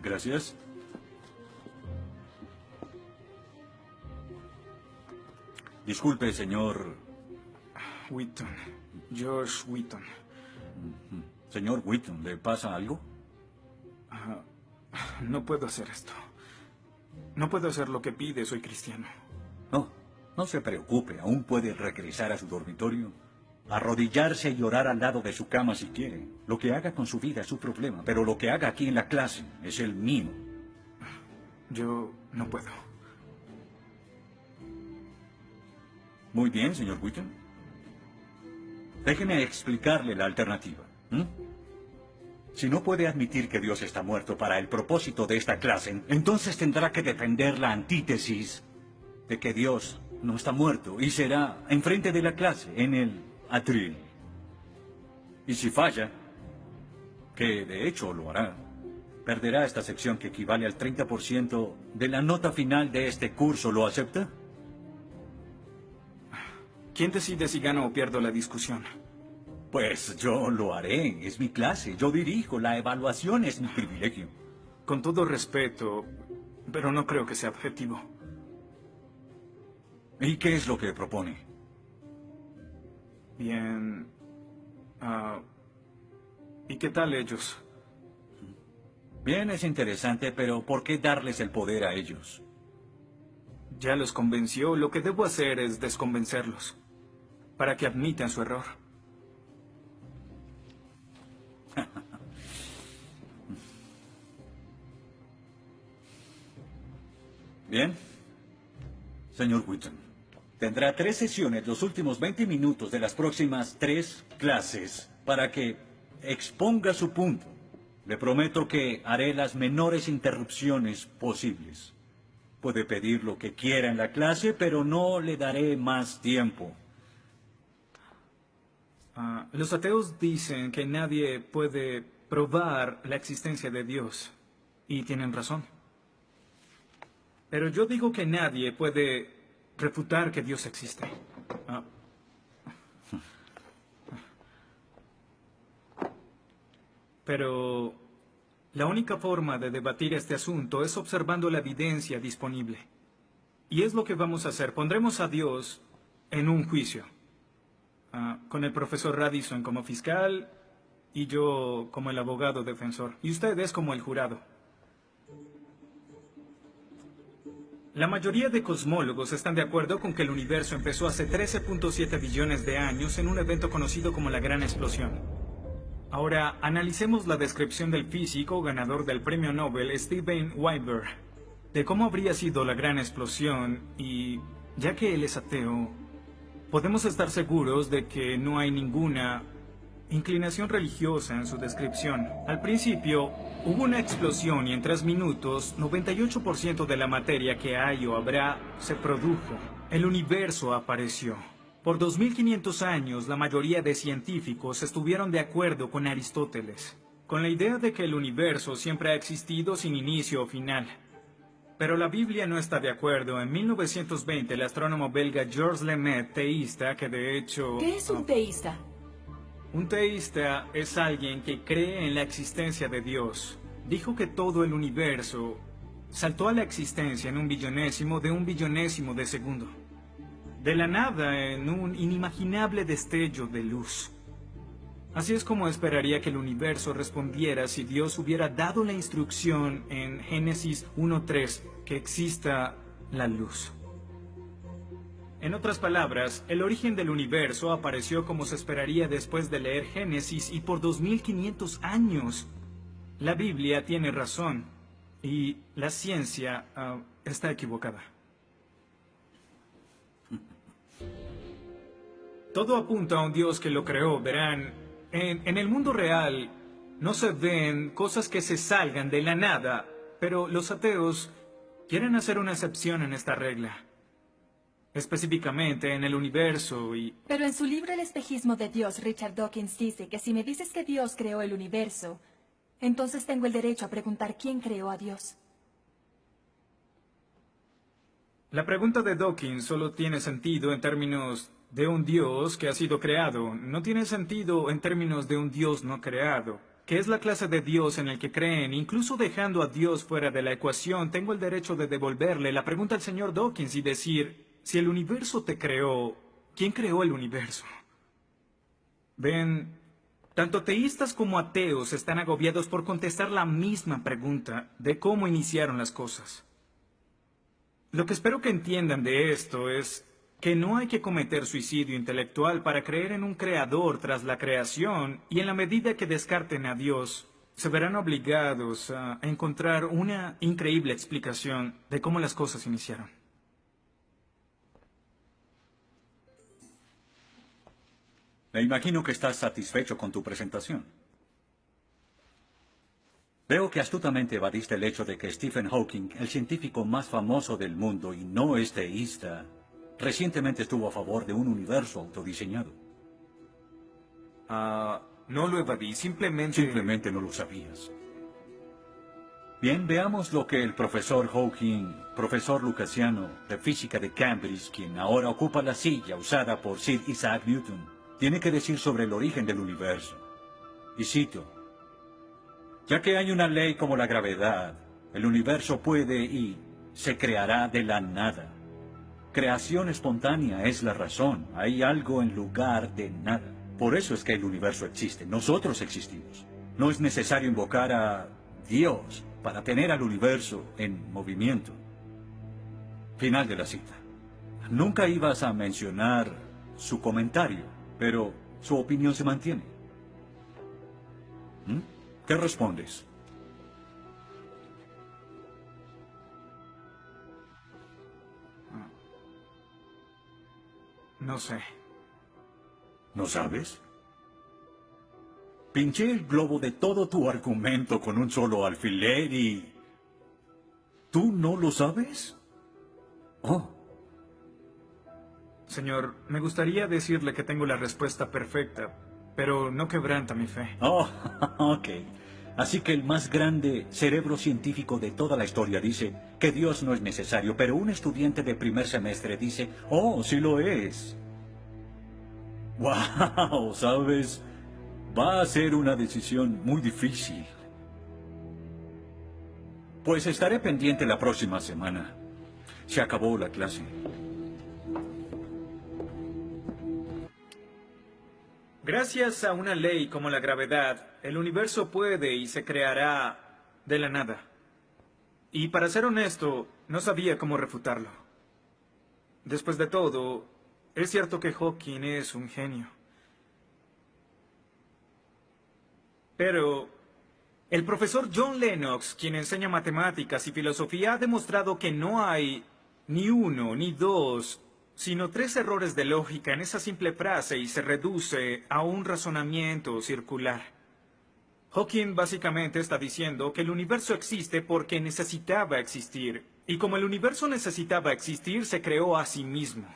Gracias. Disculpe, señor... Wheaton. Josh Wheaton. Señor Wheaton, ¿le pasa algo? No puedo hacer esto. No puedo hacer lo que pide, soy cristiano. No, no se preocupe, aún puede regresar a su dormitorio, arrodillarse y orar al lado de su cama si quiere. Lo que haga con su vida es su problema, pero lo que haga aquí en la clase es el mío. Yo no puedo. Muy bien, señor Wheaton. Déjeme explicarle la alternativa. Si no puede admitir que Dios está muerto para el propósito de esta clase, entonces tendrá que defender la antítesis de que Dios no está muerto y será enfrente de la clase, en el atril. Y si falla, que de hecho lo hará, perderá esta sección que equivale al 30% de la nota final de este curso. ¿Lo acepta? ¿Quién decide si gano o pierdo la discusión? Pues yo lo haré. Es mi clase. Yo dirijo. La evaluación es mi privilegio. Con todo respeto, pero no creo que sea objetivo. ¿Y qué es lo que propone? Bien. ¿Y qué tal ellos? Bien, es interesante, pero ¿por qué darles el poder a ellos? Ya los convenció. Lo que debo hacer es desconvencerlos, para que admitan su error. Bien. Señor Wheaton, tendrá 3 sesiones los últimos 20 minutos de las próximas 3 clases para que exponga su punto. Le prometo que haré las menores interrupciones posibles. Puede pedir lo que quiera en la clase, pero no le daré más tiempo. Los ateos dicen que nadie puede probar la existencia de Dios. Y tienen razón. Pero yo digo que nadie puede refutar que Dios existe. Pero la única forma de debatir este asunto es observando la evidencia disponible. Y es lo que vamos a hacer. Pondremos a Dios en un juicio. Con el profesor Radisson como fiscal y yo como el abogado defensor. Y ustedes como el jurado. La mayoría de cosmólogos están de acuerdo con que el universo empezó hace 13.7 billones de años en un evento conocido como la Gran Explosión. Ahora, analicemos la descripción del físico ganador del premio Nobel Steven Weinberg de cómo habría sido la Gran Explosión y, ya que él es ateo, podemos estar seguros de que no hay ninguna inclinación religiosa en su descripción. Al principio, hubo una explosión y en 3 minutos, 98% de la materia que hay o habrá se produjo. El universo apareció. Por 2500 años, la mayoría de científicos estuvieron de acuerdo con Aristóteles, con la idea de que el universo siempre ha existido sin inicio o final. Pero la Biblia no está de acuerdo. En 1920, el astrónomo belga Georges Lemaitre, teísta, que de hecho... ¿Qué es un teísta? Un teísta es alguien que cree en la existencia de Dios. Dijo que todo el universo saltó a la existencia en 1/1000.000 de 1/1000.000 de segundo. De la nada, en un inimaginable destello de luz. Así es como esperaría que el universo respondiera si Dios hubiera dado la instrucción en Génesis 1:3 que exista la luz. En otras palabras, el origen del universo apareció como se esperaría después de leer Génesis y por 2500 años. La Biblia tiene razón y la ciencia está equivocada. Todo apunta a un Dios que lo creó, verán. En el mundo real no se ven cosas que se salgan de la nada, pero los ateos quieren hacer una excepción en esta regla. Específicamente en el universo y... Pero en su libro El espejismo de Dios, Richard Dawkins dice que si me dices que Dios creó el universo, entonces tengo el derecho a preguntar quién creó a Dios. La pregunta de Dawkins solo tiene sentido en términos de un Dios que ha sido creado. No tiene sentido en términos de un Dios no creado. que es la clase de Dios en el que creen, incluso dejando a Dios fuera de la ecuación, tengo el derecho de devolverle la pregunta al señor Dawkins y decir, si el universo te creó, ¿quién creó el universo? Ven, tanto teístas como ateos están agobiados por contestar la misma pregunta de cómo iniciaron las cosas. Lo que espero que entiendan de esto es que no hay que cometer suicidio intelectual para creer en un creador tras la creación, y en la medida que descarten a Dios, se verán obligados a encontrar una increíble explicación de cómo las cosas iniciaron. Me imagino que estás satisfecho con tu presentación. Veo que astutamente evadiste el hecho de que Stephen Hawking, el científico más famoso del mundo y no es teísta, recientemente estuvo a favor de un universo autodiseñado. No lo evadí, Simplemente no lo sabías. Bien, veamos lo que el profesor Hawking, profesor lucasiano de física de Cambridge, quien ahora ocupa la silla usada por Sir Isaac Newton, tiene que decir sobre el origen del universo. Y cito, ya que hay una ley como la gravedad, el universo puede y se creará de la nada. Creación espontánea es la razón. Hay algo en lugar de nada. Por eso es que el universo existe. Nosotros existimos. No es necesario invocar a Dios para tener al universo en movimiento. Final de la cita. Nunca ibas a mencionar su comentario, pero su opinión se mantiene. ¿Qué respondes? No sé. ¿No sabes? Pinché el globo de todo tu argumento con un solo alfiler y... ¿tú no lo sabes? Oh. Señor, me gustaría decirle que tengo la respuesta perfecta, pero no quebranta mi fe. Oh, ok. Así que el más grande cerebro científico de toda la historia dice que Dios no es necesario, pero un estudiante de primer semestre dice, oh, sí lo es. Wow, ¿sabes? Va a ser una decisión muy difícil. Pues estaré pendiente la próxima semana. Se acabó la clase. Gracias a una ley como la gravedad, el universo puede y se creará de la nada. Y para ser honesto, no sabía cómo refutarlo. Después de todo, es cierto que Hawking es un genio. Pero el profesor John Lennox, quien enseña matemáticas y filosofía, ha demostrado que no hay ni uno ni dos, sino 3 errores de lógica en esa simple frase y se reduce a un razonamiento circular. Hawking básicamente está diciendo que el universo existe porque necesitaba existir, y como el universo necesitaba existir, se creó a sí mismo.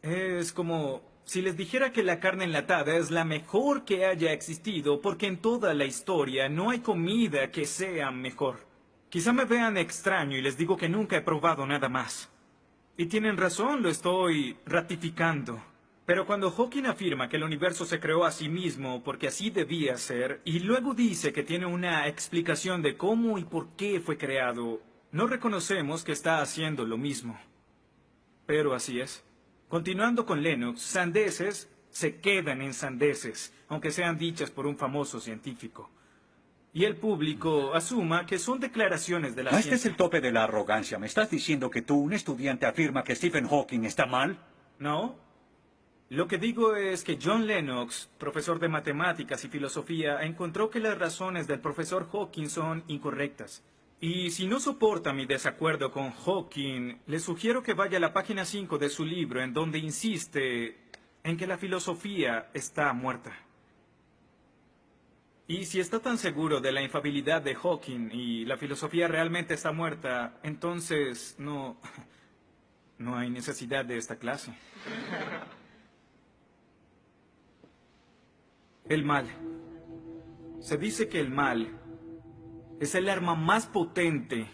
Es como si les dijera que la carne enlatada es la mejor que haya existido, porque en toda la historia no hay comida que sea mejor. Quizá me vean extraño y les digo que nunca he probado nada más. Y tienen razón, lo estoy ratificando. Pero cuando Hawking afirma que el universo se creó a sí mismo porque así debía ser, y luego dice que tiene una explicación de cómo y por qué fue creado, no reconocemos que está haciendo lo mismo. Pero así es. Continuando con Lennox, sandeces se quedan en sandeces, aunque sean dichas por un famoso científico. Y el público asuma que son declaraciones de la Este ciencia. es el tope de la arrogancia. ¿Me estás diciendo que tú, un estudiante, afirma que Stephen Hawking está mal? No. Lo que digo es que John Lennox, profesor de matemáticas y filosofía, encontró que las razones del profesor Hawking son incorrectas. Y si no soporta mi desacuerdo con Hawking, le sugiero que vaya a la página 5 de su libro, en donde insiste en que la filosofía está muerta. Y si está tan seguro de la infalibilidad de Hawking y la filosofía realmente está muerta, entonces no hay necesidad de esta clase. El mal. Se dice que el mal es el arma más potente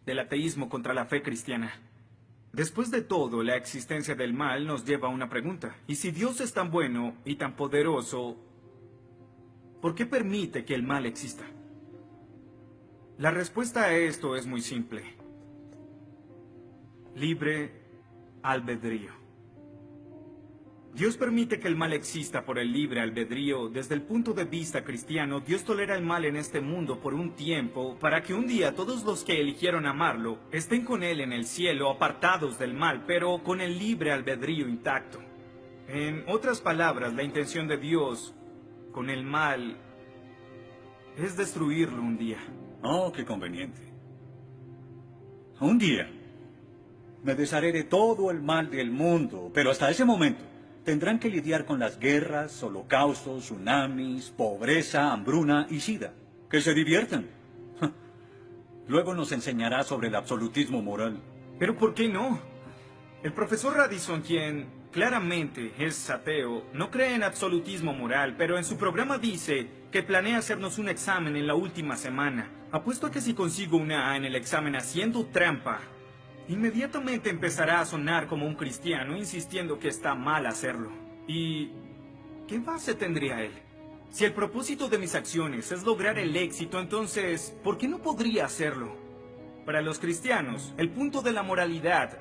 del ateísmo contra la fe cristiana. Después de todo, la existencia del mal nos lleva a una pregunta. ¿Y si Dios es tan bueno y tan poderoso, ¿por qué permite que el mal exista? La respuesta a esto es muy simple. Libre albedrío. Dios permite que el mal exista por el libre albedrío. Desde el punto de vista cristiano, Dios tolera el mal en este mundo por un tiempo, para que un día todos los que eligieron amarlo estén con Él en el cielo, apartados del mal, pero con el libre albedrío intacto. En otras palabras, la intención de Dios con el mal es destruirlo un día. Oh, qué conveniente. Un día me desharé de todo el mal del mundo, pero hasta ese momento tendrán que lidiar con las guerras, holocaustos, tsunamis, pobreza, hambruna y sida. Que se diviertan. Luego nos enseñará sobre el absolutismo moral. ¿Pero por qué no? El profesor Radisson, quien claramente es ateo, no cree en absolutismo moral, pero en su programa dice que planea hacernos un examen en la última semana. Apuesto a que si consigo una A en el examen haciendo trampa, inmediatamente empezará a sonar como un cristiano, insistiendo que está mal hacerlo. ¿Y qué base tendría él? Si el propósito de mis acciones es lograr el éxito, entonces, ¿por qué no podría hacerlo? Para los cristianos, el punto de la moralidad,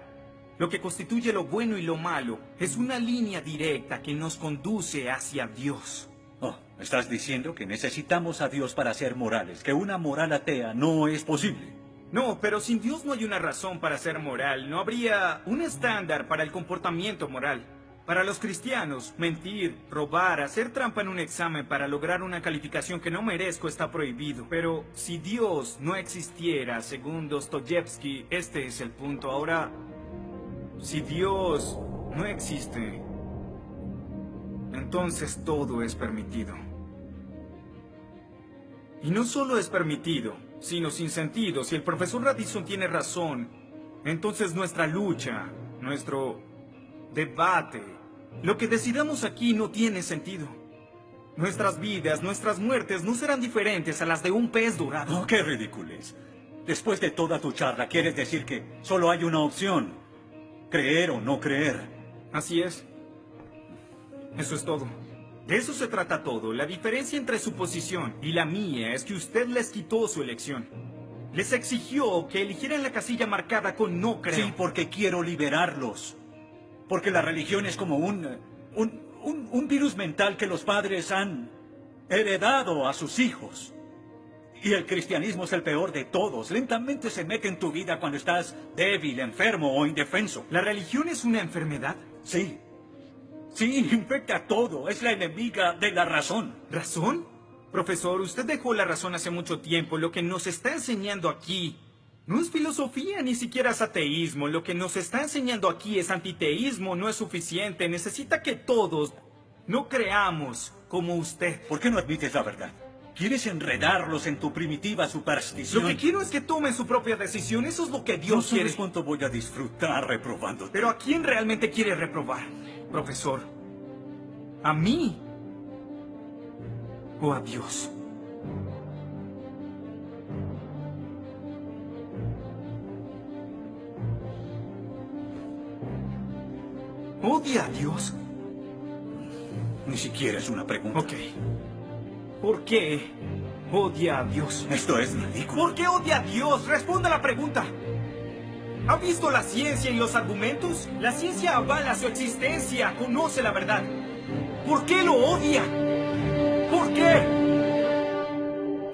lo que constituye lo bueno y lo malo, es una línea directa que nos conduce hacia Dios. Oh, estás diciendo que necesitamos a Dios para ser morales, que una moral atea no es posible. No, pero sin Dios no hay una razón para ser moral. No habría un estándar para el comportamiento moral. Para los cristianos, mentir, robar, hacer trampa en un examen para lograr una calificación que no merezco está prohibido. Pero si Dios no existiera, según Dostoyevsky, este es el punto. Ahora, si Dios no existe, entonces todo es permitido. Y no solo es permitido, sino sin sentido. Si el profesor Radisson tiene razón, entonces nuestra lucha, nuestro debate, lo que decidamos aquí no tiene sentido. Nuestras vidas, nuestras muertes no serán diferentes a las de un pez dorado. Oh, qué ridiculez. Después de toda tu charla, ¿quieres decir que solo hay una opción? Creer o no creer. Así es. Eso es todo. De eso se trata todo. La diferencia entre su posición y la mía es que usted les quitó su elección. Les exigió que eligieran la casilla marcada con no creo. Sí, porque quiero liberarlos. Porque la religión es como un virus mental que los padres han heredado a sus hijos. Y el cristianismo es el peor de todos. Lentamente se mete en tu vida cuando estás débil, enfermo o indefenso. ¿La religión es una enfermedad? Sí. Sí, infecta todo. Es la enemiga de la razón. ¿Razón? Profesor, usted dejó la razón hace mucho tiempo. Lo que nos está enseñando aquí no es filosofía, ni siquiera es ateísmo. Lo que nos está enseñando aquí es antiteísmo. No es suficiente. Necesita que todos no creamos como usted. ¿Por qué no admites la verdad? ¿Quieres enredarlos en tu primitiva superstición? Lo que quiero es que tomen su propia decisión. Eso es lo que Dios quiere. No sabes cuánto voy a disfrutar reprobándote. Pero ¿a quién realmente quiere reprobar, profesor? ¿A mí o a Dios? ¿Odia a Dios? Ni siquiera es una pregunta. Ok. ¿Por qué odia a Dios? Esto es ridículo. ¿Por qué odia a Dios? Responda la pregunta. ¿Ha visto la ciencia y los argumentos? La ciencia avala su existencia, conoce la verdad. ¿Por qué lo odia? ¿Por qué?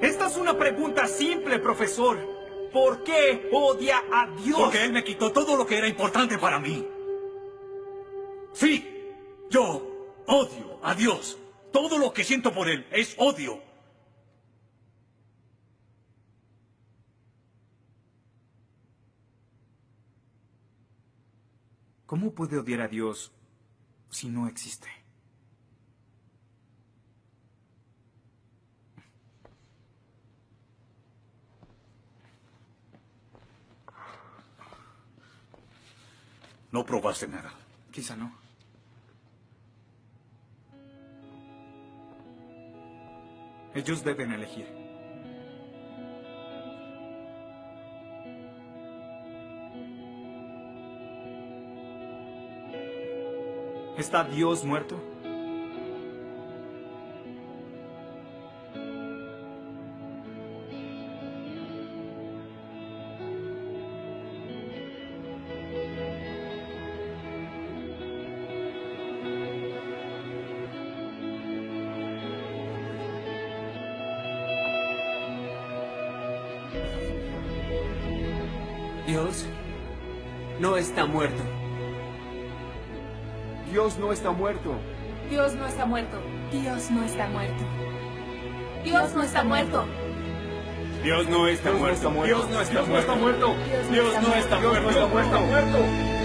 Esta es una pregunta simple, profesor. ¿Por qué odia a Dios? Porque Él me quitó todo lo que era importante para mí. Sí, yo odio a Dios. Todo lo que siento por Él es odio. ¿Cómo puede odiar a Dios si no existe? No probaste nada. Quizá no. Ellos deben elegir. ¿Está Dios muerto? Dios no está muerto. Dios no está muerto. Dios no está muerto. Dios no está muerto. Dios no está muerto. Dios no está muerto. Dios no está muerto. Dios no está muerto. Dios no está muerto. Dios no está muerto.